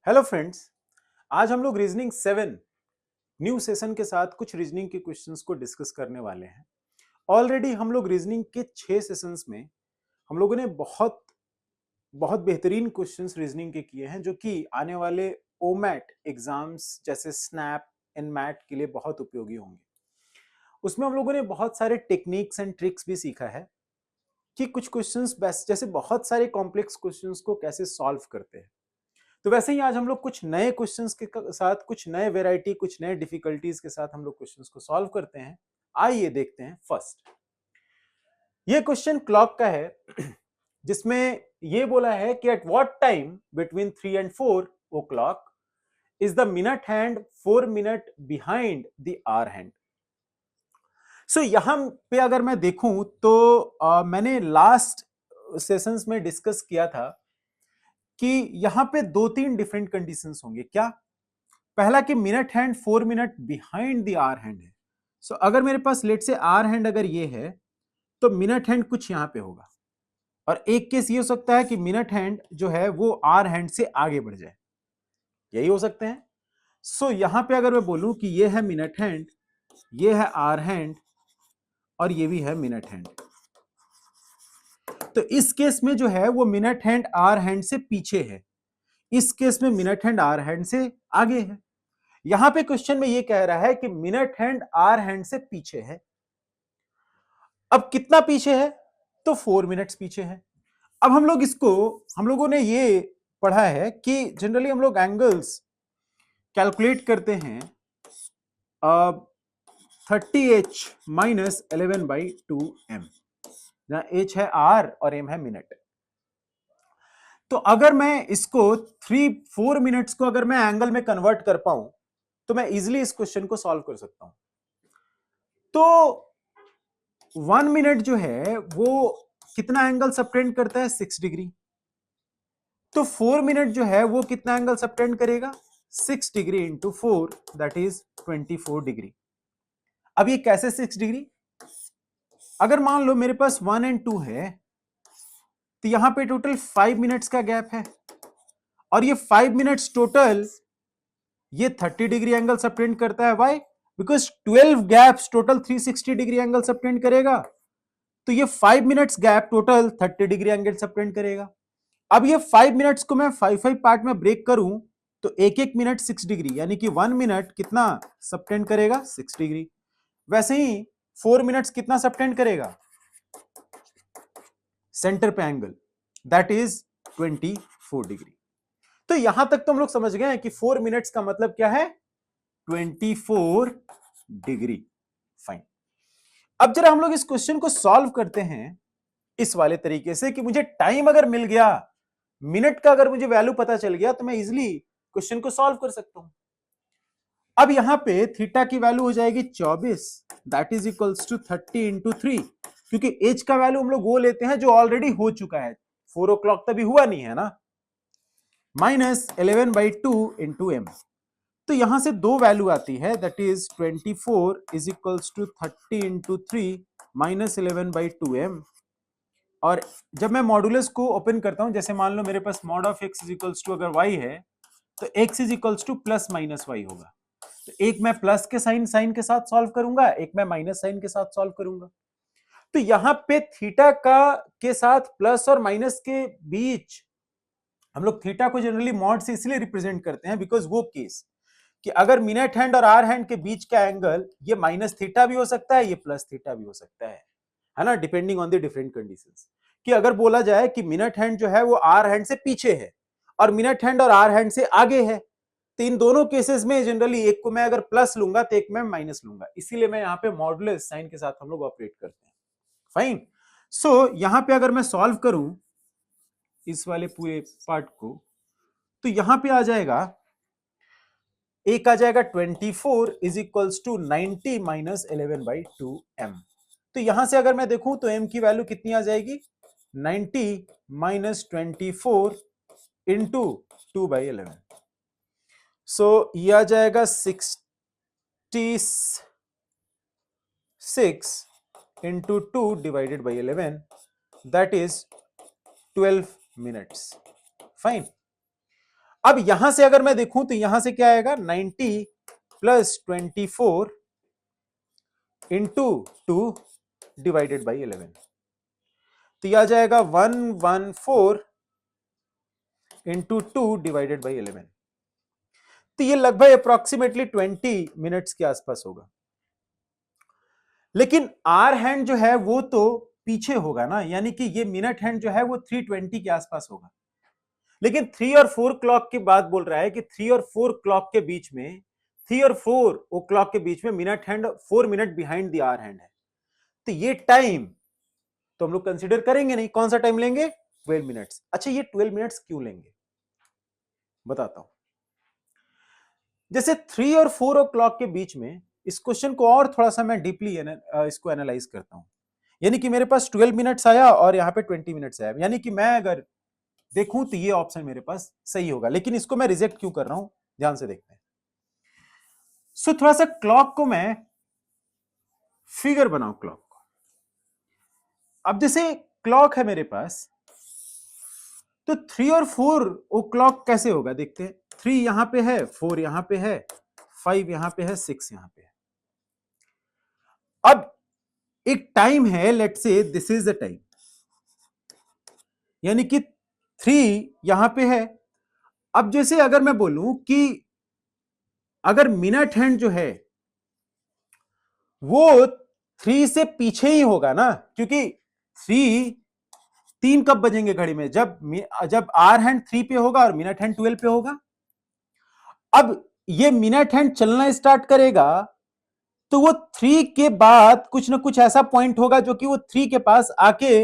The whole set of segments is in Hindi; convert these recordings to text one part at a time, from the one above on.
Hello friends. आज हम लोग रीजनिंग 7 न्यू सेशन के साथ कुछ रीजनिंग के क्वेश्चंस को डिस्कस करने वाले हैं। ऑलरेडी हम लोग रीजनिंग के 6 सेशंस में हम लोगों ने बहुत बहुत बेहतरीन क्वेश्चंस रीजनिंग के किए हैं जो कि आने वाले ओमैट एग्जाम्स जैसे स्नैप एंड मैट के लिए बहुत उपयोगी होंगे। उसमें हम लोगों ने बहुत सारे टेक्निक्स एंड ट्रिक्स भी सीखा है कि कुछ क्वेश्चंस बेस्ट जैसे बहुत सारे कॉम्प्लेक्स क्वेश्चंस को कैसे सॉल्व करते हैं। तो वैसे ही आज हम लोग कुछ नए क्वेश्चंस के साथ कुछ नए वैरायटी कुछ नए डिफिकल्टीज के साथ हम लोग क्वेश्चंस को सॉल्व करते हैं। आइए देखते हैं। फर्स्ट ये क्वेश्चन क्लॉक का है जिसमें ये बोला है कि at what time between 3 and 4 o'clock is the minute hand 4 minute behind the hour hand. So यहां पे अगर मैं देखूं तो मैंने लास्ट सेशंस में डिस्कस किया था कि यहां पे दो तीन डिफरेंट कंडीशंस होंगे। क्या? पहला कि minute hand 4 minute behind the hour hand है। सो अगर मेरे पास लेट से आर हैंड अगर ये है तो मिनट हैंड कुछ यहां पे होगा। और एक केस ये हो सकता है कि मिनट हैंड जो है वो आर हैंड से आगे बढ़ जाए, यही हो सकते हैं। सो यहां पे अगर मैं बोलूं कि ये है मिनट हैंड, ये है आर हैंड और ये भी है मिनट हैंड, तो इस केस में जो है वो मिनट हैंड आर हैंड से पीछे है, इस केस में मिनट हैंड आर हैंड से आगे है। यहां पे क्वेश्चन में ये कह रहा है कि मिनट हैंड आर हैंड से पीछे है। अब कितना पीछे है? तो 4 मिनट्स पीछे है। अब हम लोगों ने ये पढ़ा है कि जनरली हम लोग एंगल्स कैलकुलेट करते हैं 30h माइनस 11/2m, जहां h है r और m है मिनट। तो अगर मैं इसको 4 मिनट्स को अगर मैं एंगल में कन्वर्ट कर पाऊं तो मैं इजिली इस क्वेश्चन को सॉल्व कर सकता हूं। तो 1 मिनट जो है वो कितना एंगल सबटेंड करता है? 6 डिग्री। तो 4 मिनट जो है वो कितना एंगल सबटेंड करेगा? 6 degree into 4 that is 24 degree. अब ये कैसे 6 डिग्री? अगर मान लो मेरे पास 1 एंड 2 है तो यहां पे टोटल 5 मिनट्स का गैप है और ये 5 मिनट्स टोटल ये 30 डिग्री एंगल सबटेंड करता है। Why? Because 12 gaps total 360 degree angle subtend करेगा। तो ये 5 minutes gap total 30 degree angle subtend करेगा। अब ये 5 मिनट्स को मैं 5 पार्ट में ब्रेक करूं तो एक एक मिनट 6 डिग्री, यानी कि 1 मिनट कितना सबटेंड करेगा? 6 डिग्री। वैसे ही 4 मिनट्स कितना सबटेंड करेगा सेंटर पे एंगल? That is 24 degree. तो यहां तक तो हम लोग समझ गए हैं कि 4 मिनट्स का मतलब क्या है? 24 डिग्री। फाइन। अब जरा हम लोग इस क्वेश्चन को सॉल्व करते हैं इस वाले तरीके से कि मुझे टाइम अगर मिल गया, मिनट का अगर मुझे वैल्यू पता चल गया तो मैं इजिली क्वेश्चन को सॉल्व कर सकता हूं। अब यहां पे थीटा की वैल्यू हो जाएगी 24, that is equals to 30 into 3, क्योंकि एज का वैल्यू हम लोग वो लेते हैं जो ऑलरेडी हो चुका है, 4 ओ क्लॉक तभी हुआ नहीं है ना, माइनस 11/2 इंटू एम। तो यहां से दो वैल्यू आती है, that is 24 is equals to 30 into 3 minus 11/2m। और जब मैं मॉडुलस को ओपन करता हूं, जैसे मान लो मेरे पास mod of x is equals to अगर y है तो x is equals to plus minus y होगा। तो एक मैं प्लस के साइन साइन के साथ सॉल्व करूंगा, एक मैं माइनस साइन के साथ सॉल्व करूंगा। तो यहां पे थीटा का के साथ प्लस और माइनस के बीच हम लोग थीटा को जनरली मॉड से इसलिए रिप्रेजेंट करते हैं बिकॉज वो केस कि अगर मिनट हैंड और आर हैंड के बीच का एंगल ये माइनस थीटा भी हो सकता है, ये प्लस थीटा भी हो सकता है ना, depending on the different conditions. कि अगर बोला जाए कि मिनट हैंड जो है वो आर हैंड से पीछे है और मिनट हैंड और आर हैंड से आगे है, तो इन दोनों केसेस में जनरली एक को मैं अगर प्लस लूंगा तो एक में माइनस लूंगा, इसीलिए मैं यहाँ पे मॉडुलस साइन के साथ हम लोग ऑपरेट करते हैं। फाइन। सो यहां पे अगर मैं सॉल्व करूं इस वाले पूरे पार्ट को तो यहां पे आ जाएगा, एक आ जाएगा 24 is equals to 90 minus 11/2m। तो यहां से अगर मैं देखूं तो m की वैल्यू कितनी आ जाएगी? 90 माइनस 24 इंटू 2/11। सो ये आ जाएगा 66 into 2 divided by 11, that is 12 minutes. Fine. अब यहां से अगर मैं देखूं तो यहां से क्या आएगा, 90 प्लस 24 इंटू 2 डिवाइडेड बाई 11, तो यह आ जाएगा 114 इंटू 2 डिवाइडेड बाई 11। तो ये लगभग अप्रोक्सीमेटली 20 मिनट्स के आसपास होगा। लेकिन आर हैंड जो है वो तो पीछे होगा ना, यानी कि ये मिनट हैंड जो है वो 320 के आसपास होगा। लेकिन 3 और 4 क्लॉक की बात बोल रहा है कि 3 और 4 क्लॉक के बीच में, 3 और 4 ओ क्लॉक के बीच में minute hand 4 minute behind the hour hand है। तो ये टाइम तो हम लोग कंसीडर करेंगे नहीं। कौन सा टाइम लेंगे, 12 मिनट्स। अच्छा, ये 12 मिनट्स क्यों लेंगे बताता हूं। जैसे 3 और 4 ओ क्लॉक के बीच में, इस क्वेश्चन को और थोड़ा सा मैं डीपली इसको एनालाइज करता हूं। यानी कि मेरे पास 12 मिनट्स आया और यहां पे 20 मिनट्स आया, यानी कि मैं अगर देखूं तो ये ऑप्शन मेरे पास सही होगा। लेकिन इसको मैं रिजेक्ट क्यों कर रहा हूं, ध्यान से देखते हैं। सो थोड़ा सा क्लॉक को मैं फिगर बनाऊं क्लॉक को। अब जैसे क्लॉक है मेरे पास, तो 3 और 4 ओ क्लॉक कैसे होगा देखते हैं। 3 यहां पे है, 4 यहां पे है, 5 यहां पे है, 6 यहां पे है। अब एक टाइम है, लेट से दिस इज द टाइम, यानी कि 3 यहां पे है। अब जैसे अगर मैं बोलूं कि अगर मिनट हैंड जो है वो 3 से पीछे ही होगा ना, क्योंकि 3 कब बजेंगे घड़ी में, जब आर हैंड 3 पे होगा और मिनट हैंड 12 पे होगा। अब ये मिनट हैंड चलना स्टार्ट करेगा तो वो 3 के बाद कुछ ना कुछ ऐसा पॉइंट होगा जो कि वो 3 के पास आके,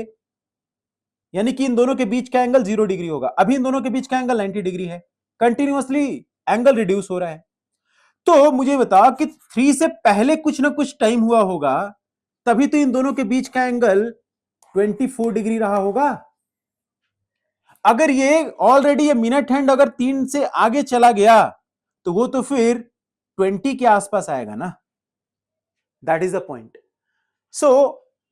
यानी कि इन दोनों के बीच का एंगल 0 डिग्री होगा। अभी इन दोनों के बीच का एंगल 90 डिग्री है, कंटिन्यूअसली एंगल रिड्यूस हो रहा है। तो मुझे बता कि 3 से पहले कुछ ना कुछ टाइम हुआ होगा, तभी तो इन दोनों के बीच का एंगल 24 डिग्री रहा होगा। अगर ये ऑलरेडी ये मिनट हैंड अगर 3 से आगे चला गया तो वो तो फिर 20 के आसपास आएगा ना। That is the point. So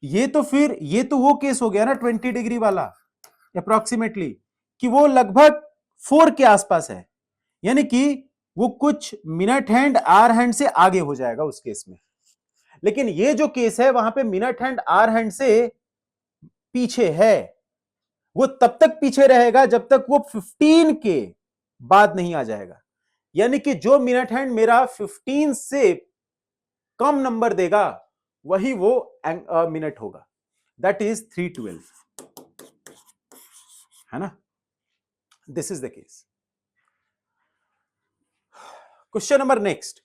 ये तो फिर ये तो वो केस हो गया ना 20 डिग्री वाला अप्रोक्सीमेटली, कि वो लगभग 4 के आसपास है, यानी कि वो कुछ मिनट हैंड आर हैंड से आगे हो जाएगा उस केस में। लेकिन ये जो केस है वहां पे मिनट हैंड आर हैंड से पीछे है, वो तब तक पीछे रहेगा जब तक वो 15 के बाद नहीं आ जाएगा। यानी कि जो मिनट हैंड मेरा 15 से कम नंबर देगा वही वो मिनट होगा, दैट इज 312, है ना। This is the case. Question number next,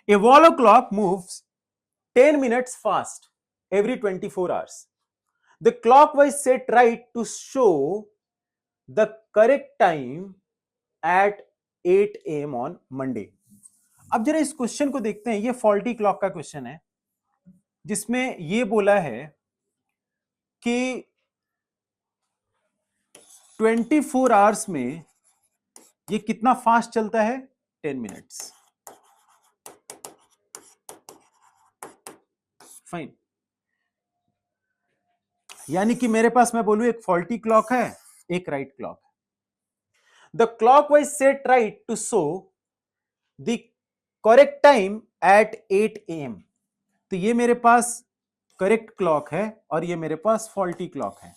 a wall clock moves 10 minutes fast every 24 hours. The clockwise set right to show the correct time at 8 AM on Monday. अब जरा इस क्वेश्चन को देखते हैं। ये फॉल्टी क्लॉक का क्वेश्चन है जिसमें ये बोला है कि 24 आवर्स में ये कितना फास्ट चलता है, 10 मिनट्स। फाइन, यानी कि मेरे पास मैं बोलूं एक फॉल्टी क्लॉक है, एक राइट क्लॉक है। The clockwise set right to show the correct time at 8 AM। तो ये मेरे पास करेक्ट क्लॉक है और ये मेरे पास फॉल्टी क्लॉक है।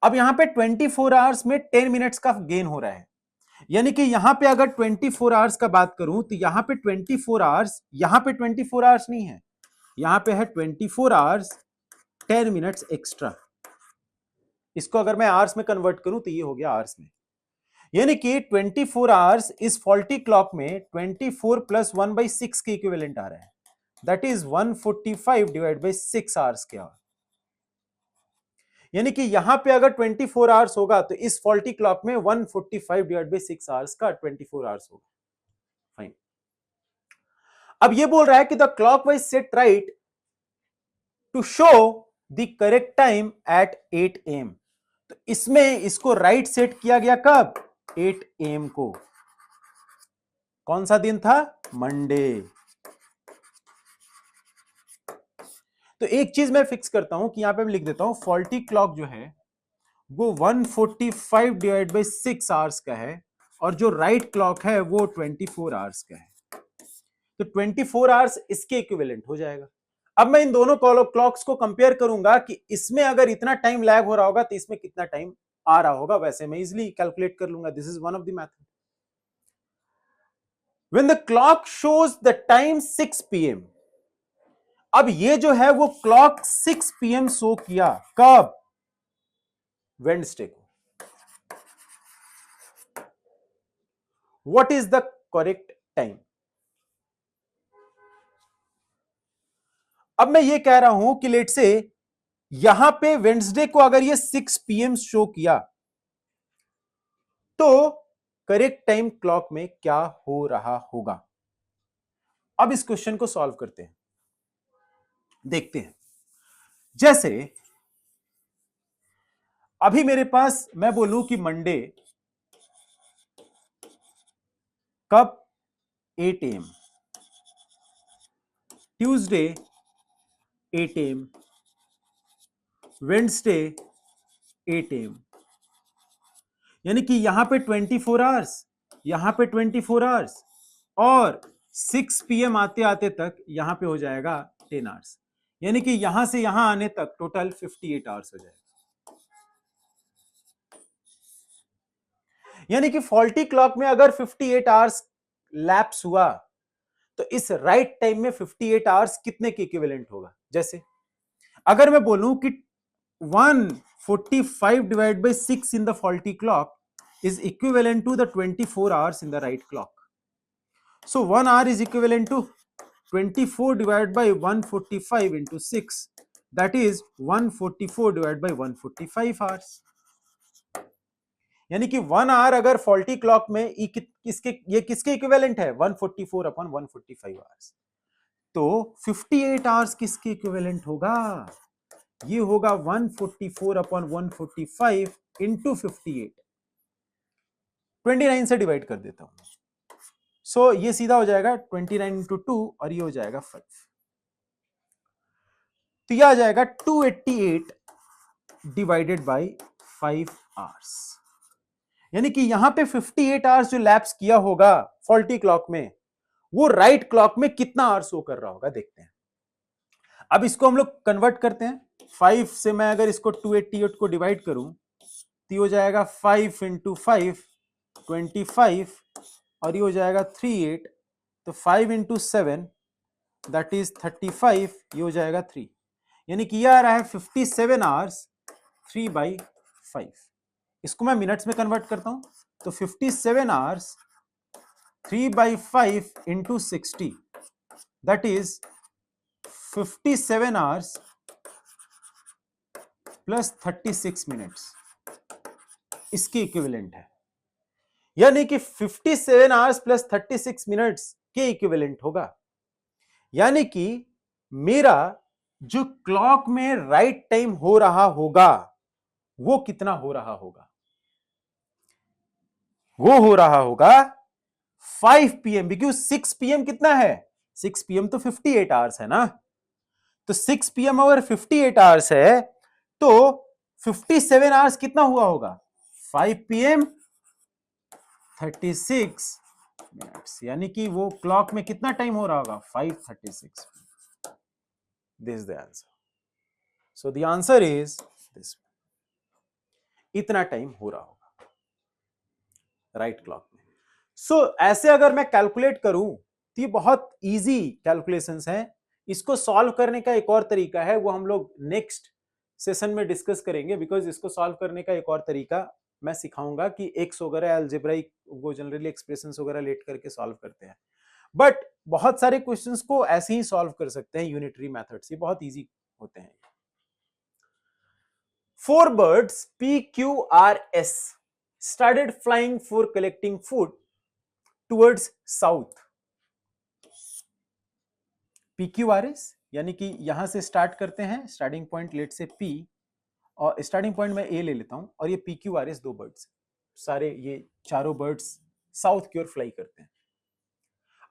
अब यहां पे 24 आवर्स में 10 मिनट्स का गेन हो रहा है, यानी कि यहां पे अगर 24 आवर्स का बात करूं तो यहां पे 24 आवर्स, यहां पे 24 आवर्स नहीं है, यहां पे है 24 आवर्स 10 मिनट्स एक्स्ट्रा। इसको अगर मैं आवर्स में कन्वर्ट करूं तो ये हो गया आवर्स में, यानी कि 24 आवर्स इस फॉल्टी क्लॉक में 24 प्लस 1/6 के इक्विवेलेंट आ रहा है, that is 145 divide by 6 hours के आवर। यानी कि यहां पे अगर 24 आवर्स होगा तो इस फॉल्टी क्लॉक में 145 डिवाइड बाई 6 आवर्स का 24 आवर्स होगा। फाइन, अब ये बोल रहा है कि the clockwise set right to show the correct time at 8 AM। तो इसमें इसको राइट सेट किया गया कब, 8 AM को। कौन सा दिन था, मंडे। तो एक चीज मैं फिक्स करता हूं कि यहां पे मैं लिख देता हूं, फॉल्टी क्लॉक जो है वो 145 डिवाइड बाई 6 आवर्स का है, और जो राइट क्लॉक है वो 24 आवर्स का है। तो 24 आवर्स इसके इक्विवेलेंट हो जाएगा। अब मैं इन दोनों क्लॉक्स को कंपेयर करूंगा कि इसमें अगर इतना टाइम लैग हो रहा होगा तो इसमें कितना टाइम आ रहा होगा, वैसे मैं इजिली कैलकुलेट कर लूंगा। This is one of the method. When the clock shows the time 6 PM, अब ये जो है वो क्लॉक 6 PM शो किया, कब? वेडनेसडे को। What is the correct time? अब मैं ये कह रहा हूं कि लेट से यहां पे वेडनेसडे को अगर ये 6 PM शो किया तो करेक्ट टाइम क्लॉक में क्या हो रहा होगा? अब इस क्वेश्चन को सॉल्व करते हैं, देखते हैं। जैसे अभी मेरे पास, मैं बोलूं कि मंडे कब 8 AM, Tuesday 8 AM, Wednesday 8 AM, यानी कि यहां पे 24 आवर्स, यहां पे 24 आवर्स, और 6 PM आते आते तक यहां पे हो जाएगा 10 आवर्स, यानी कि यहां से यहां आने तक टोटल 58 आवर्स हो जाएगा। यानी कि फॉल्टी क्लॉक में अगर 58 आवर्स लैप्स हुआ तो इस राइट टाइम में 58 आवर्स कितने के इक्विवेलेंट होगा? जैसे अगर मैं बोलूं कि 145 divide by 6 in the faulty clock is equivalent to the 24 hours in the right clock. So 1 hour is equivalent to 24 divided by 145 into 6. That is 144 divided by 145 hours. यानी कि 1 आवर अगर फॉल्टी क्लॉक में ये किसके इक्विवेलेंट है? 144 अपॉन 145 आवर्स। तो 58 आवर्स किसके इक्विवेलेंट होगा? ये होगा 144 अपॉन 145 इंटू 58। 29 से डिवाइड कर देता हूं। सो ये सीधा हो जाएगा 29 इंटू 2 और ये हो जाएगा 5। तो यह आ जाएगा 288 डिवाइडेड बाई 5 आवर्स। यानी कि यहां पे 58 आवर्स जो लैप्स किया होगा फॉल्टी क्लॉक में, वो राइट क्लॉक में कितना आवर्स शो कर रहा होगा, देखते हैं। अब इसको हम लोग कन्वर्ट करते हैं। 5 से मैं अगर इसको 288 को डिवाइड करूं तो हो जाएगा 5 इंटू 5 25, और ये हो जाएगा 38। तो 5 इंटू 7 दैट इज 35, ये हो जाएगा 3। यानी कि यह आ रहा है 57 आवर्स 3/5। इसको मैं मिनट्स में कन्वर्ट करता हूं तो 57 hours 3/5 into 60, that is 57 hours plus 36 minutes इसके इक्विवेलेंट है। यानी कि 57 आवर्स प्लस 36 मिनट्स के इक्विवेलेंट होगा। यानी कि मेरा जो क्लॉक में राइट टाइम हो रहा होगा वो कितना हो रहा होगा? वो हो रहा होगा 5 PM, बिकॉज 6 PM कितना है? 6 PM तो 58 आवर्स है ना। तो 6 PM अगर 58 आवर्स है तो 57 आवर्स कितना हुआ होगा? 5 PM 36 मिनट्स, यानी कि वो क्लॉक में कितना टाइम हो रहा होगा? 5:36। This is the answer. So the answer is this, इतना टाइम हो रहा होगा राइट क्लॉक में। सो ऐसे अगर मैं कैलकुलेट करूं तो ये बहुत इजी कैलकुलेशंस हैं। इसको सॉल्व करने का एक और तरीका है, वो हम लोग नेक्स्ट सेशन में डिस्कस करेंगे, बिकॉज इसको सॉल्व करने का एक और तरीका मैं सिखाऊंगा कि एक्स वगैरह अलजेब्राइक वो जनरली एक्सप्रेशंस वगैरह लेट करके सॉल्व करते हैं, बट बहुत सारे क्वेश्चंस को ऐसे ही सॉल्व कर सकते हैं यूनिटरी मेथड से, बहुत इजी होते हैं। 4 birds PQRS started flying for collecting food towards south. PQRS यानी कि यहां से स्टार्ट करते हैं, स्टार्टिंग पॉइंट लेट से P, और स्टार्टिंग पॉइंट मैं A ले लेता हूं, और ये PQRS 2 बर्ड्स, सारे ये चारों बर्ड्स साउथ की ओर फ्लाई करते हैं।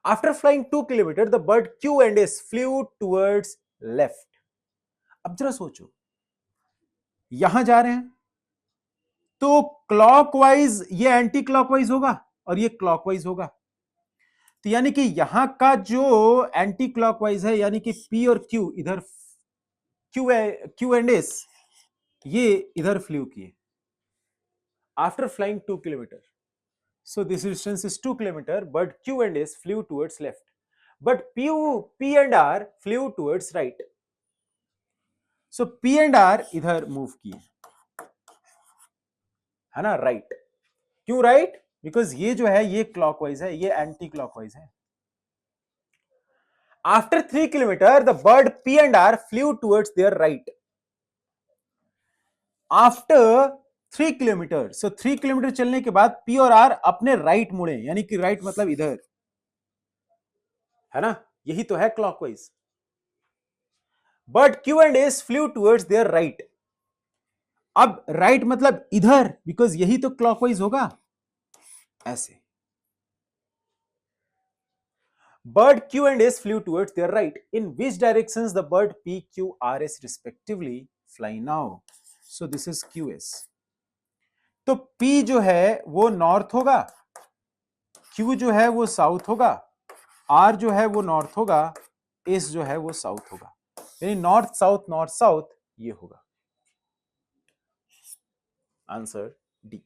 After flying 2 kilometre the bird Q and S flu towards left. अब जरा सोचो, यहां जा रहे हैं, तो क्लॉकवाइज ये एंटी क्लॉकवाइज होगा और ये क्लॉकवाइज होगा। तो यानी कि यहां का जो एंटी क्लॉकवाइज है, यानी कि P और Q इधर, Q एंड S ये इधर फ्लू किए after flying 2 kilometre. So this distance is 2 kilometer, but Q and S flew towards left, but P and R flew towards right. So P and R इधर मूव किए, है ना, राइट। क्यों राइट? बिकॉज ये जो है ये क्लॉकवाइज है, ये एंटी क्लॉकवाइज है। After 3 kilometre the bird P and R flew towards their right. After 3 kilometre, so 3 kilometre चलने के बाद P और R अपने राइट मुड़े, यानी कि राइट मतलब इधर, है ना, यही तो है clockwise. But Q and S flew towards their right. अब राइट मतलब इधर, बिकॉज यही तो क्लॉकवाइज होगा, ऐसे। Bird Q and S flew towards their right. In which directions the bird P, Q, R, S respectively fly now? So this is QS. तो P जो है वो नॉर्थ होगा, Q जो है वो साउथ होगा, R जो है वो नॉर्थ होगा, S जो है वो साउथ होगा, यानी नॉर्थ साउथ ये होगा। Answer D.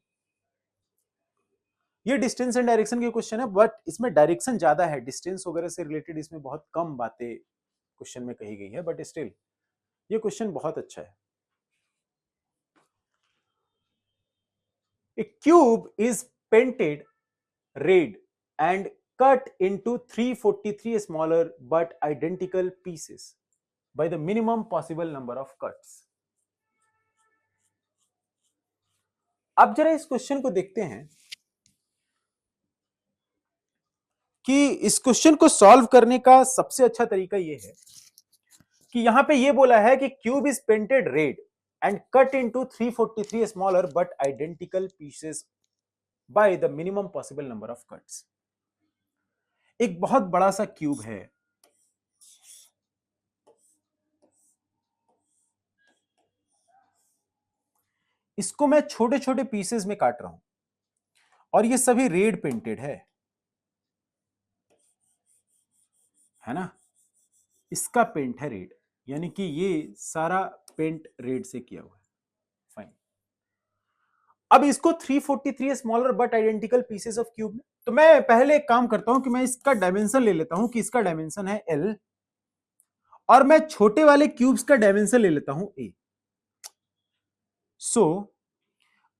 ये डिस्टेंस एंड डायरेक्शन के क्वेश्चन है, बट इसमें डायरेक्शन ज्यादा है, डिस्टेंस वगैरह से रिलेटेड इसमें बहुत कम बातें क्वेश्चन में कही गई है, बट स्टिल ये क्वेश्चन बहुत अच्छा है। A cube is painted red and cut into 343 smaller but identical pieces by the minimum possible number of cuts. अब जरा इस क्वेश्चन को देखते हैं कि इस क्वेश्चन को सॉल्व करने का सबसे अच्छा तरीका यह है कि यहां पे ये बोला है कि cube is painted red and cut into 343 smaller but identical pieces by the minimum possible number of cuts. एक बहुत बड़ा सा क्यूब है, इसको मैं छोटे छोटे पीसेस में काट रहा हूं और ये सभी रेड पेंटेड है ना, इसका पेंट है रेड, यानी कि ये सारा पेंट रेड से किया हुआ है। फाइन। अब इसको 343 smaller but identical pieces of cube में, तो मैं पहले एक काम करता हूं कि मैं इसका डायमेंशन ले लेता हूं कि इसका डायमेंशन है L, और मैं छोटे वाले क्यूब्स का डायमेंशन ले लेता हूं A। सो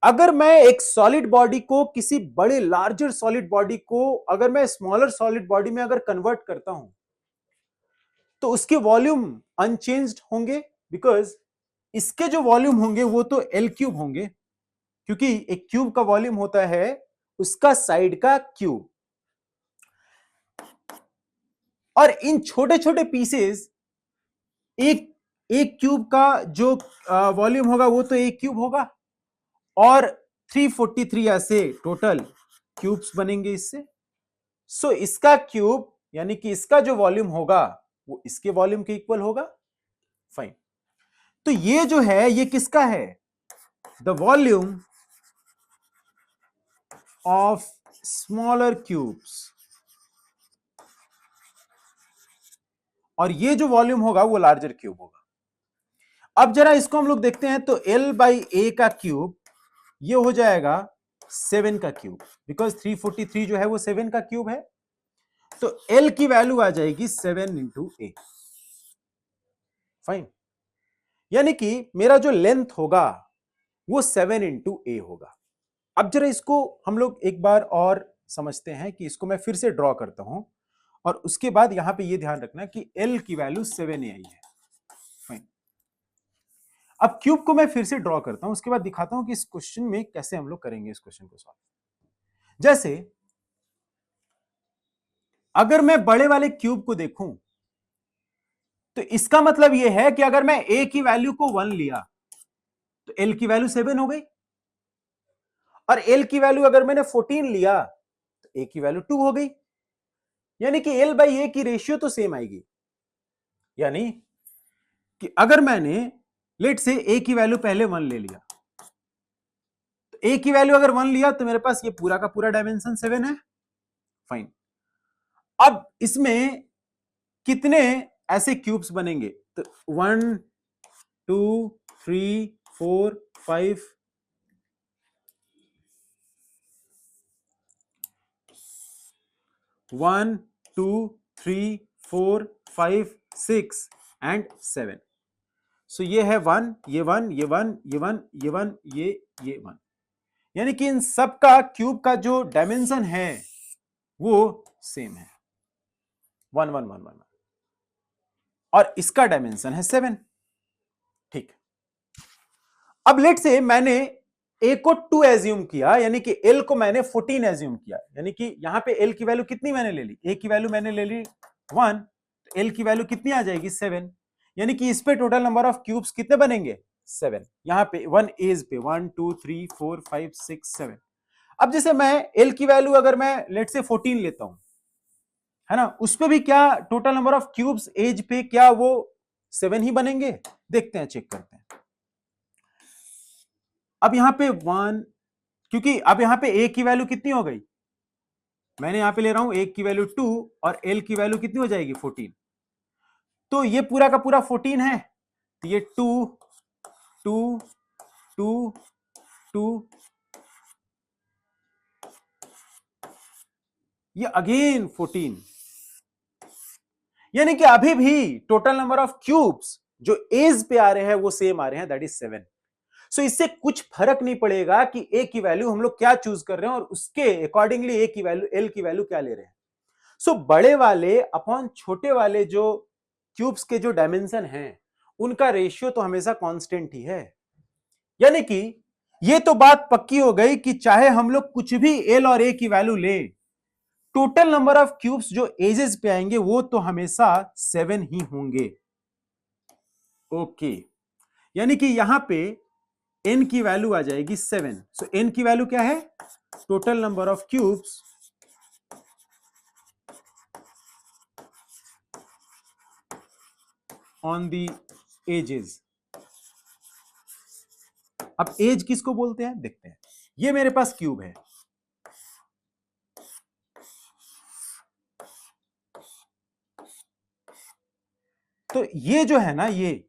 अगर मैं एक सॉलिड बॉडी को किसी बड़े लार्जर सॉलिड बॉडी को अगर मैं स्मॉलर सॉलिड बॉडी में अगर कन्वर्ट करता हूं तो उसके वॉल्यूम अनचेंज्ड होंगे, बिकॉज इसके जो वॉल्यूम होंगे वो तो L क्यूब होंगे, क्योंकि एक क्यूब का वॉल्यूम होता है उसका साइड का क्यूब, और इन छोटे छोटे पीसेस एक एक क्यूब का जो वॉल्यूम होगा वो तो एक क्यूब होगा, और 343 ऐसे टोटल क्यूब्स बनेंगे इससे। सो इसका क्यूब यानी कि इसका जो वॉल्यूम होगा वो इसके वॉल्यूम के इक्वल होगा। फाइन। तो ये जो है ये किसका है? The volume of smaller cubes, और ये जो वॉल्यूम होगा वो लार्जर क्यूब होगा। अब जरा इसको हम लोग देखते हैं, तो L बाई ए का क्यूब ये हो जाएगा 7 का क्यूब, बिकॉज 343 जो है वो 7 का क्यूब है, तो L की वैल्यू आ जाएगी 7 इंटू ए। फाइन। यानी कि मेरा जो लेंथ होगा वो 7 इंटू ए होगा। अब जरा इसको हम लोग एक बार और समझते हैं कि इसको मैं फिर से ड्रॉ करता हूं, और उसके बाद यहां पे ये ध्यान रखना कि L की वैल्यू 7 ए आई है। फाइन। अब क्यूब को मैं फिर से ड्रॉ करता हूं, उसके बाद दिखाता हूं कि इस क्वेश्चन में कैसे हम लोग करेंगे इस क्वेश्चन को सॉल्व। जैसे अगर मैं बड़े वाले क्यूब को देखूं तो इसका मतलब यह है कि अगर मैं a की वैल्यू को 1 लिया तो L की वैल्यू 7 हो गई, और L की वैल्यू अगर मैंने 14 लिया तो a की वैल्यू 2 हो गई, यानी कि L बाई ए की रेशियो तो सेम आएगी। यानी कि अगर मैंने लेट से a की वैल्यू पहले 1 ले लिया तो ए की वैल्यू अगर 1 लिया तो मेरे पास ये पूरा का पूरा डायमेंशन 7 है। फाइन। अब इसमें कितने ऐसे क्यूब्स बनेंगे? तो 1 2 3 4 5 1 2 3 4 5 6 एंड 7। सो ये है 1, ये 1, ये 1, ये 1, ये 1, ये 1, यानी कि इन सब का क्यूब का जो डायमेंशन है वो सेम है, 1 1 1 1, और इसका डायमेंशन है 7। ठीक। अब लेट से मैंने ए को 2 एज्यूम किया, यानी कि एल को मैंने 14 एज्यूम किया, यानी कि यहां पे एल की वैल्यू कितनी मैंने ले ली? ए की वैल्यू मैंने ले ली 1, तो एल की वैल्यू कितनी आ जाएगी? 7। यानी कि इस पे टोटल नंबर ऑफ क्यूब्स कितने बनेंगे? 7। यहां पे 1 एज पे 1 2 3 4 5 6 7। अब जैसे मैं एल की वैल्यू अगर मैं लेट से 14 लेता हूं, है ना, उस पे भी क्या total number of cubes edge पे क्या वो 7 ही बनेंगे? देखते हैं, चेक करते हैं। अब यहां पे 1, क्योंकि अब यहां पे ए की वैल्यू कितनी हो गई? मैंने यहां पे ले रहा हूं ए की वैल्यू 2 और एल की वैल्यू कितनी हो जाएगी? 14। तो ये पूरा का पूरा 14 है, तो ये 2 2 2 2, ये अगेन 14, यानी कि अभी भी टोटल नंबर ऑफ क्यूब्स जो एज पे आ रहे हैं वो सेम आ रहे हैं, दैट इज 7। सो इससे कुछ फर्क नहीं पड़ेगा कि ए की वैल्यू हम लोग क्या चूज कर रहे हैं और उसके अकॉर्डिंगली ए की वैल्यू, एल की वैल्यू क्या ले रहे हैं। सो बड़े वाले अपॉन छोटे वाले जो क्यूब्स के जो डायमेंशन हैं उनका रेशियो तो हमेशा कांस्टेंट ही है, यानी कि ये तो बात पक्की हो गई कि चाहे हम लोग कुछ भी एल और ए की वैल्यू ले, टोटल नंबर ऑफ क्यूब्स जो एजेस पे आएंगे वो तो हमेशा 7 ही होंगे। ओके, यानी कि यहां पे n की वैल्यू आ जाएगी 7। सो n की वैल्यू क्या है? Total number of cubes on the edges. अब एज किसको बोलते हैं देखते हैं। ये मेरे पास क्यूब है, तो ये जो है ना, ये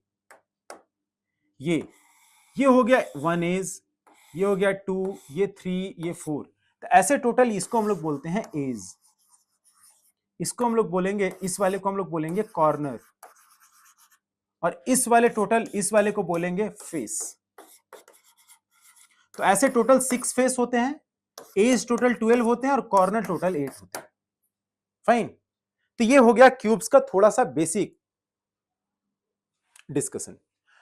ये हो गया 1 एज, ये हो गया 2, ये 3, ये 4। तो ऐसे टोटल इसको हम लोग बोलते हैं एज, इसको हम लोग बोलेंगे, इस वाले को हम लोग बोलेंगे कॉर्नर, और इस वाले टोटल इस वाले को बोलेंगे फेस। तो ऐसे टोटल 6 फेस होते हैं, एज टोटल 12 होते हैं और कॉर्नर टोटल 8 होते हैं। फाइन। तो ये हो गया क्यूब्स का थोड़ा सा बेसिक डिस्कशन।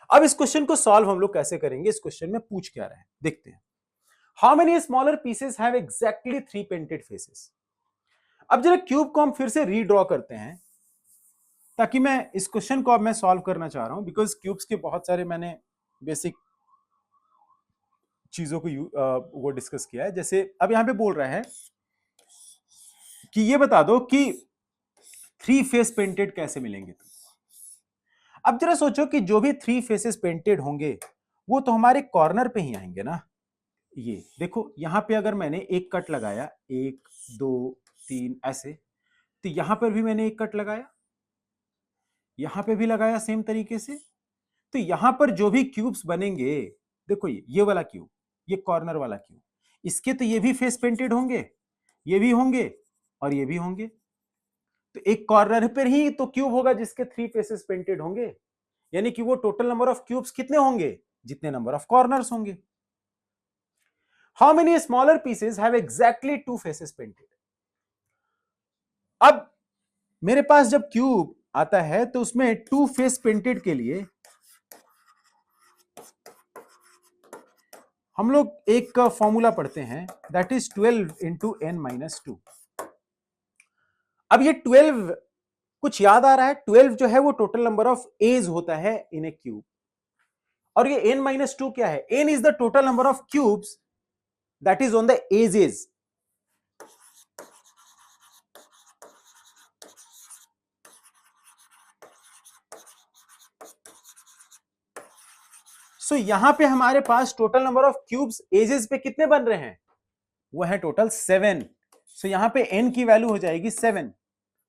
अब इस क्वेश्चन को सॉल्व हम लोग कैसे करेंगे, इस क्वेश्चन में पूछ क्या रहा है देखते हैं। How many smaller pieces have exactly 3 painted faces. अब जरा क्यूब को हम फिर से रीड्रॉ करते हैं, ताकि मैं इस क्वेश्चन को अब मैं सॉल्व करना चाह रहा हूं, बिकॉज क्यूब्स के बहुत सारे मैंने बेसिक चीजों को वो डिस्कस किया है। जैसे अब यहां पे बोल रहा है कि ये बता दो कि 3 फेस पेंटेड कैसे मिलेंगे। अब जरा सोचो कि जो भी 3 फेसेस पेंटेड होंगे वो तो हमारे कॉर्नर पे ही आएंगे ना। ये देखो, यहां पे अगर मैंने एक कट लगाया, 1 2 3 ऐसे, तो यहां पर भी मैंने एक कट लगाया, यहां पे भी लगाया सेम तरीके से। तो यहां पर जो भी क्यूब्स बनेंगे, देखो ये वाला क्यूब, ये कॉर्नर वाला क्यूब, इसके तो ये भी फेस पेंटेड होंगे, ये भी होंगे और ये भी होंगे। तो एक कॉर्नर पर ही तो क्यूब होगा जिसके 3 फेसेस पेंटेड होंगे, यानी कि वो टोटल नंबर ऑफ क्यूब्स कितने होंगे? जितने नंबर ऑफ कॉर्नर्स होंगे। How many smaller pieces have exactly 2 faces painted. अब मेरे पास जब क्यूब आता है तो उसमें 2 फेस पेंटेड के लिए हम लोग एक फॉर्मूला पढ़ते हैं, that is 12 into n minus 2। अब ये 12 कुछ याद आ रहा है? 12 जो है वो टोटल नंबर ऑफ एज होता है इन ए क्यूब, और ये n माइनस 2 क्या है? n is the total number of cubes that is on the edges. So यहां पे हमारे पास total number of cubes edges पे कितने बन रहे हैं, वो है टोटल 7। सो यहां पे n की वैल्यू हो जाएगी 7।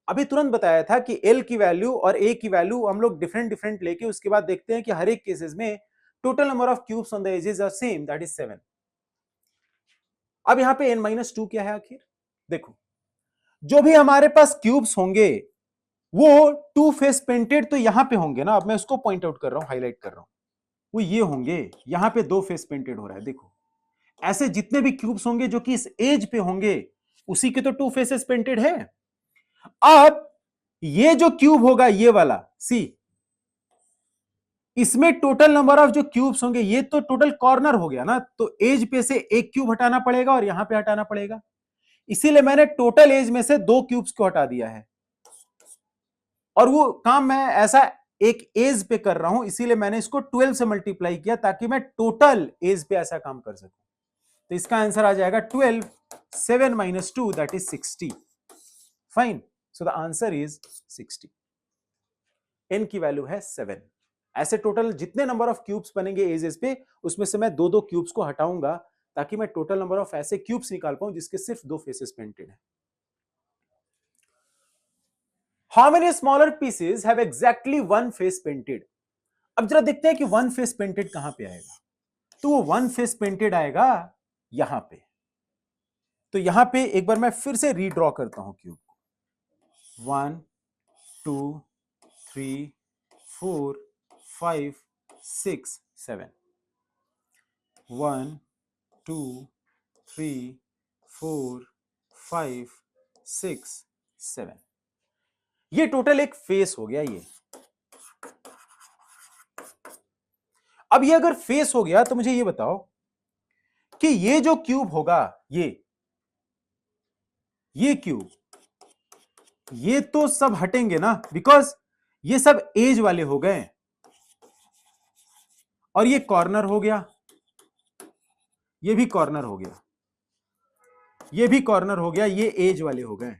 अभी तुरंत बताया था कि l की वैल्यू और a की वैल्यू हम लोग डिफरेंट डिफरेंट लेके उसके बाद देखते हैं कि हर एक केसेस में total number of cubes on the edges are same, that is 7। अब यहां पे n-2 क्या है आखिर, देखो जो भी हमारे पास क्यूब्स होंगे वो टू फेस पेंटेड तो यहां पे होंगे ना, अब मैं उसको पॉइंट आउट कर रहा हूं, हाईलाइट कर रहा हूं, वो ये होंगे, यहां पे दो फेस पेंटेड हो रहा है। देखो ऐसे जितने भी क्यूब्स होंगे जो कि इस एज पे होंगे उसी के तो टू फेसेस पेंटेड है। अब ये जो क्यूब होगा ये वाला सी, इसमें टोटल नंबर ऑफ जो क्यूब्स होंगे ये तो टोटल कॉर्नर हो गया ना, तो एज पे से एक क्यूब हटाना पड़ेगा और यहां पे हटाना पड़ेगा, इसीलिए मैंने टोटल एज में से दो क्यूब्स को हटा दिया है। और वो काम मैं ऐसा एक एज पे कर रहा हूं, इसीलिए मैंने इसको 12 से मल्टीप्लाई किया ताकि मैं टोटल एज पे ऐसा काम कर सकूं। तो इसका आंसर आ जाएगा 12, 7 minus 2 that is 60। Fine, so the answer is 60। n की वैल्यू है 7। ऐसे टोटल जितने नंबर ऑफ क्यूब्स बनेंगे एजेस पे उसमें से मैं दो दो क्यूब्स को हटाऊंगा ताकि मैं टोटल नंबर ऑफ ऐसे क्यूब्स निकाल पाऊं जिसके सिर्फ दो फेसेस पेंटेड है। How many smaller pieces have exactly one face painted. अब जरा देखते हैं कि वन फेस पेंटेड कहां पे आएगा, तो वो वन फेस पेंटेड आएगा यहां पे। तो यहां पे एक बार मैं फिर से रीड्रॉ करता हूं क्यूब को, 1 2 3 4 5 6 7, 1 2 3 4 5 6 7, ये टोटल एक फेस हो गया ये। अब ये अगर फेस हो गया तो मुझे ये बताओ कि ये जो क्यूब होगा ये क्यूब, ये तो सब हटेंगे ना, बिकॉज ये सब एज वाले हो गए और ये कॉर्नर हो गया, ये भी कॉर्नर हो गया, ये भी कॉर्नर हो गया, ये एज वाले हो गए।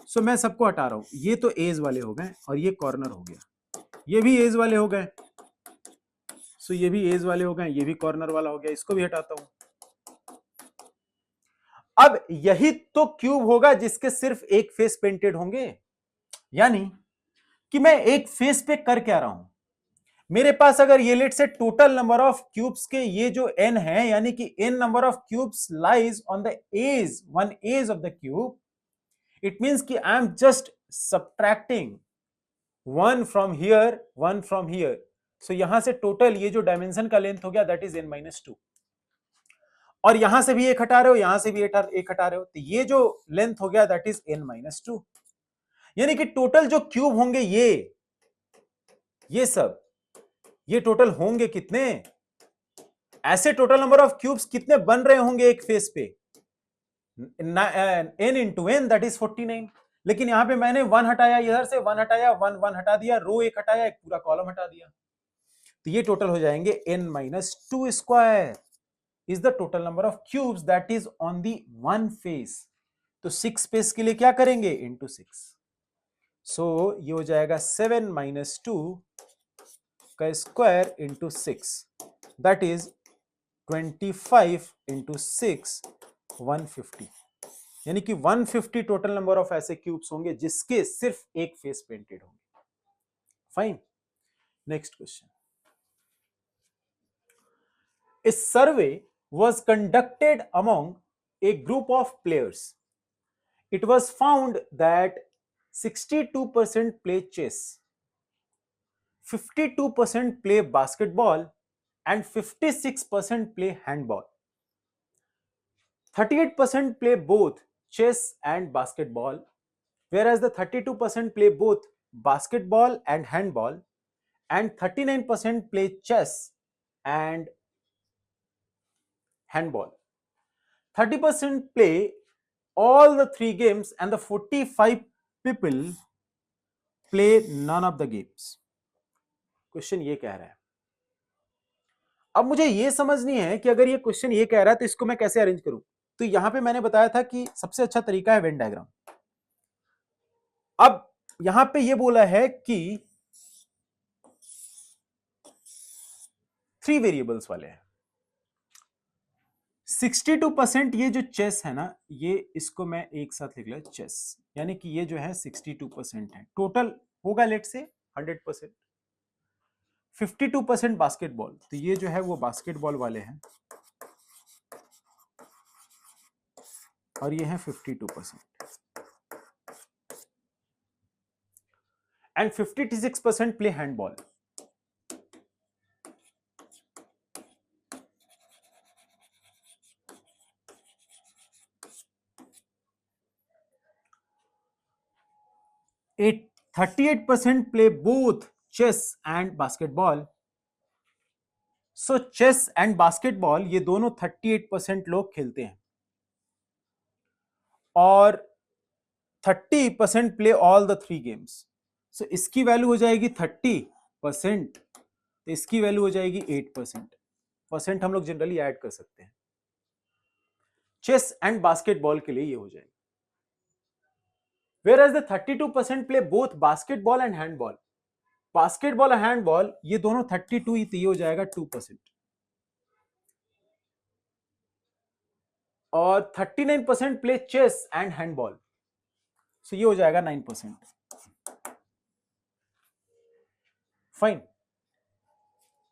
सो मैं सबको हटा रहा हूं, ये तो एज वाले हो गए और ये कॉर्नर हो गया, ये भी एज वाले हो गए, सो ये भी एज वाले हो गए, ये भी कॉर्नर वाला हो गया, इसको भी हटाता हूं। अब यही तो क्यूब होगा जिसके सिर्फ एक फेस पेंटेड होंगे, यानी कि मैं एक फेस पे कर क्या रहा हूं, मेरे पास अगर ये लेट से टोटल नंबर ऑफ क्यूब्स के ये जो n है, यानी कि n number of cubes lies on the edge, one edge of the cube, it means कि I am just subtracting one from here, one from here. So यहां से टोटल ये जो डायमेंशन का लेंथ हो गया दैट इज n-2, और यहां से भी एक हटा रहे हो, यहां से भी एक हटा रहे हो, तो ये जो लेंथ हो गया दैट इज n-2। यानी कि टोटल जो क्यूब होंगे ये सब, ये टोटल होंगे कितने, ऐसे टोटल नंबर ऑफ क्यूब्स कितने बन रहे होंगे एक फेस पे, n into n that is 49। लेकिन यहां पे मैंने वन हटाया, इधर से वन हटाया, वन वन हटा दिया, रो एक हटाया, एक पूरा कॉलम हटा दिया, तो ये टोटल हो जाएंगे n-2 square is the total number of cubes that is on the one face. तो 6 फेस के लिए क्या करेंगे, इंटू 6। सो ये हो जाएगा 7-2 का square into 6, that is 25 into 6, 150। यानी कि 150 टोटल नंबर ऑफ ऐसे क्यूब्स होंगे जिसके सिर्फ एक फेस पेंटेड होंगे। Fine, next question. A survey was conducted among a group of players. It was found that 62% play chess, 52% play basketball, and 56% play handball. 38% play both chess and basketball, whereas the 32% play both basketball and handball, and 39% play chess and handball. 30% play all the three games and the 45 people play none of the games. Question ये कह रहा है। अब मुझे ये समझनी है कि अगर ये क्वेश्चन ये कह रहा है तो इसको मैं कैसे अरेंज करूं। तो यहां पे मैंने बताया था कि सबसे अच्छा तरीका है वेन डायग्राम। अब यहां पे ये बोला है कि 3 वेरिएबल्स वाले हैं। 62% ये जो चेस है ना, ये इसको मैं एक साथ लिख लिया चेस, यानी कि ये जो है 62% है। टोटल होगा लेट से 100%। 52% बास्केटबॉल, तो ये जो है वो बास्केटबॉल वाले हैं, और ये है 52%। And 56% play handball. It 38% play both chess and basketball. So chess and basketball ये दोनों 38% लोग खेलते हैं, और 30% प्ले ऑल द 3 गेम्स। सो इसकी वैल्यू हो जाएगी 30%, तो इसकी वैल्यू हो जाएगी 8%। परसेंट हम लोग जनरली ऐड कर सकते हैं। चेस एंड बास्केटबॉल के लिए ये हो जाएगी। Whereas the 32% play both basketball and handball. Basketball और हैंडबॉल ये दोनों 32 ही, तो ये हो जाएगा 2%। और 39% प्ले चेस एंड हैंडबॉल, सो ये हो जाएगा 9%। फाइन।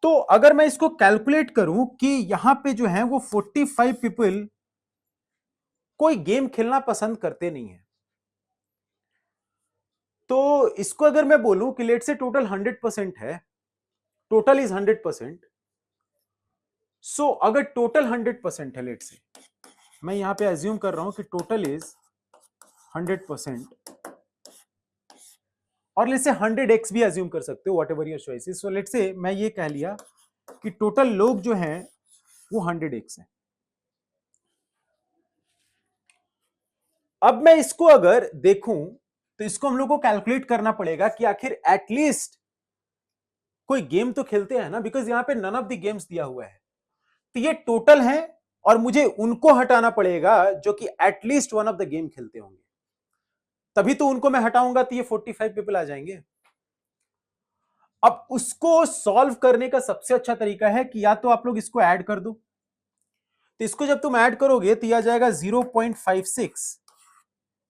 तो अगर मैं इसको कैलकुलेट करूं कि यहां पे जो है वो 45 पीपल कोई गेम खेलना पसंद करते नहीं है, तो इसको अगर मैं बोलूं कि लेट से टोटल 100% है, टोटल इज 100%। सो अगर टोटल 100% है, लेट से मैं यहां पे एज्यूम कर रहा हूं कि टोटल इज 100%, और लेट से 100x भी एज्यूम कर सकते हो, whatever your choice is. So let से मैं ये कह लिया कि टोटल लोग जो हैं वो 100x है। अब मैं इसको अगर देखूं तो इसको हम लोग को कैलकुलेट करना पड़ेगा कि आखिर एटलीस्ट कोई गेम तो खेलते हैं ना, बिकॉज यहां पे नन ऑफ द गेम्स दिया हुआ है। तो ये टोटल है, और मुझे उनको हटाना पड़ेगा जो कि at least one of the game खेलते होंगे, तभी तो उनको मैं हटाऊंगा, तो ये 45 पीपल आ जाएंगे। अब उसको सॉल्व करने का सबसे अच्छा तरीका है कि या तो आप लोग इसको ऐड कर दो, तो इसको जब तुम ऐड करोगे तो यह आ जाएगा 0.56,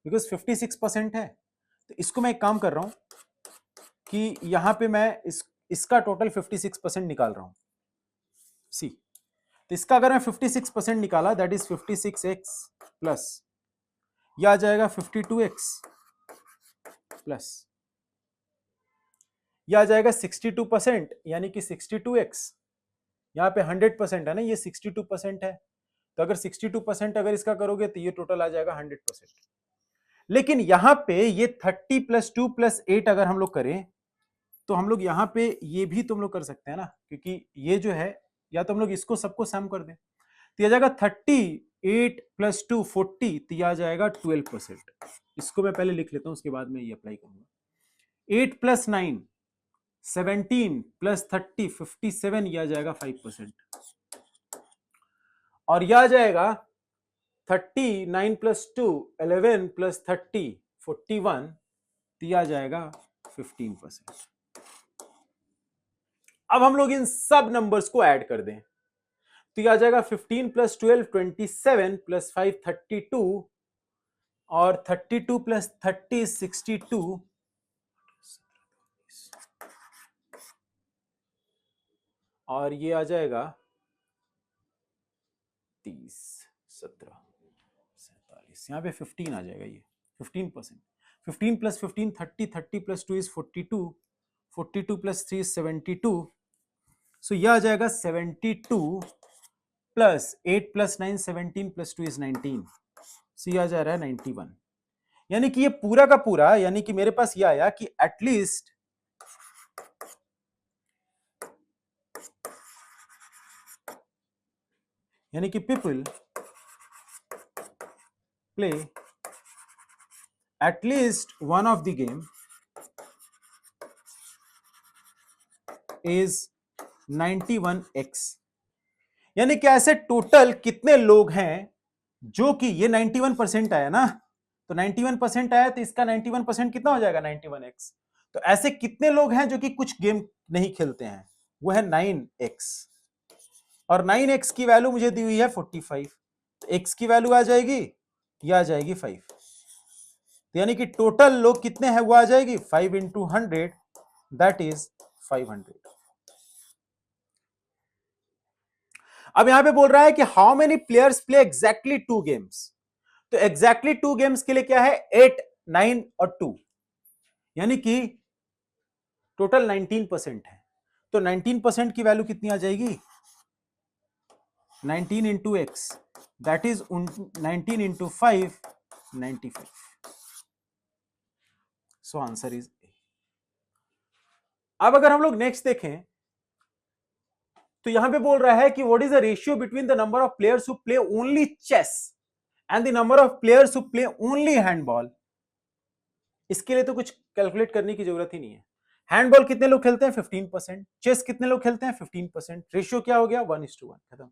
बिकॉज 56% है। तो इसको मैं एक काम कर रहा हूं कि यहां पे मैं इसका टोटल 56% निकाल रहा हूं। सी, तो इसका अगर मैं 56% निकाला, दैट इज 56x प्लस, यह आ जाएगा 52x प्लस, यह आ जाएगा 62%, यानी कि 62x। यहां पे 100% है ना, ये 62% है, तो अगर 62% अगर इसका करोगे तो ये टोटल आ जाएगा 100%। लेकिन यहां पे ये 30 + 2 + 8 अगर हम लोग करें, तो हम लोग यहां पे ये भी तुम लोग कर सकते हैं ना, क्योंकि ये जो है, या तो हम लोग इसको सबको सम कर दें, तो यह आ जाएगा 38 + 2 40, तो यह आ जाएगा 12%। इसको मैं पहले लिख लेता हूं, उसके बाद में ये अप्लाई करूंगा। 8 + 9 17 + 30 57, यह आ जाएगा 5%। और यह आ जाएगा 39 + 2 11 + 30 41, तो यह आ जाएगा 15%। अब हम लोग इन सब नंबर्स को ऐड कर दें, तो यह आ जाएगा 15 + 12 27 + 5 32, और 32 + 30 62, और ये आ जाएगा 30 17 47, यहाँ पे 15 आ जाएगा, ये 15%। 15 + 15 30, 30 + 2 इज 42, 42 + 3 is 72, सो यह आ जाएगा 72 प्लस 8 + 9 17 + 2 is 19, सो यह आ जा रहा है 91। यानी कि ये पूरा का पूरा, यानी कि मेरे पास ये आया कि एटलीस्ट यानी कि people play at least one of the game is 91x। यानी कि ऐसे टोटल कितने लोग हैं जो कि ये 91% आया ना, तो 91% आया, तो इसका 91% कितना हो जाएगा 91x। तो ऐसे कितने लोग हैं जो कि कुछ गेम नहीं खेलते हैं, वो है 9x। और 9x की वैल्यू मुझे दी हुई है 45, तो x की वैल्यू आ जाएगी, ये आ जाएगी 5, तो यानी कि टोटल लोग कितने हैं वो आ जाएगी 5 into 100, दैट इज 500। अब यहां पे बोल रहा है कि how many players play exactly 2 games, तो एग्जैक्टली 2 गेम्स के लिए क्या है 8, 9 और 2, यानी कि टोटल 19% है, तो 19% की वैल्यू कितनी आ जाएगी 19 into x, that is 19 into 5, 95. So answer is A. अब अगर हम लोग नेक्स्ट देखें तो यहां पे बोल रहा है कि what is the ratio between the number of players who play only chess and the number of players who play only handball. इसके लिए तो कुछ कैलकुलेट करने की जरूरत ही नहीं है। हैंडबॉल कितने लोग खेलते हैं 15%, चेस कितने लोग खेलते हैं 15%, रेशियो क्या हो गया 1:1, खत्म।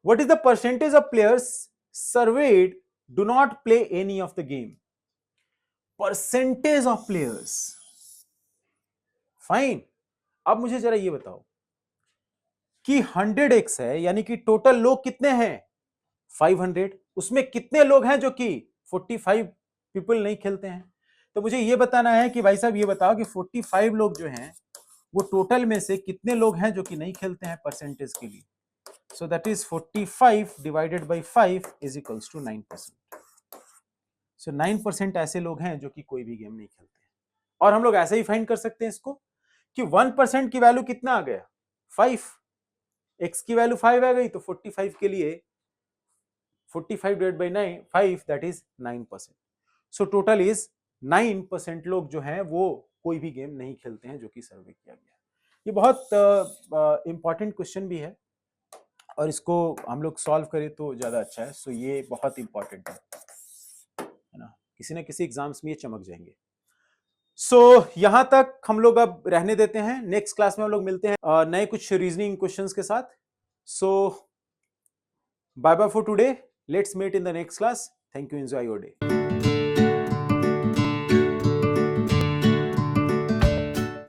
What is the percentage of players surveyed do not play any of the game? Percentage of players. Fine. अब मुझे जरा ये बताओ कि 100x है, यानी कि टोटल लोग कितने हैं 500, उसमें कितने लोग हैं जो कि 45 पीपल नहीं खेलते हैं। तो मुझे ये बताना है कि भाई साहब ये बताओ कि 45 लोग जो हैं वो टोटल में से कितने लोग हैं जो कि नहीं खेलते हैं परसेंटेज के लिए। So that is 45 divided by 5 is equals to 9%. So 9% ऐसे लोग हैं जो कि कोई भी गेम नहीं खेलते हैं। और हम लोग ऐसे ही फाइंड कर सकते हैं इसको कि 1% की वैल्यू कितना आ गया 5, x की वैल्यू 5 आ गई, तो 45 के लिए 45 divided by 9 5 that is 9%. So total is 9% लोग जो हैं वो कोई भी गेम नहीं खेलते हैं जो कि सर्वे किया गया। ये बहुत इंपॉर्टेंट क्वेश्चन भी है और इसको हम लोग सॉल्व करें तो ज्यादा अच्छा है। सो ये बहुत इंपॉर्टेंट है ना, किसी ना किसी एग्जाम्स में ये चमक जाएंगे। सो यहां तक हम लोग अब रहने देते हैं, नेक्स्ट क्लास में हम लोग मिलते हैं नए कुछ रीजनिंग क्वेश्चंस के साथ। So bye bye for today, let's meet in the next class. Thank you, enjoy your day.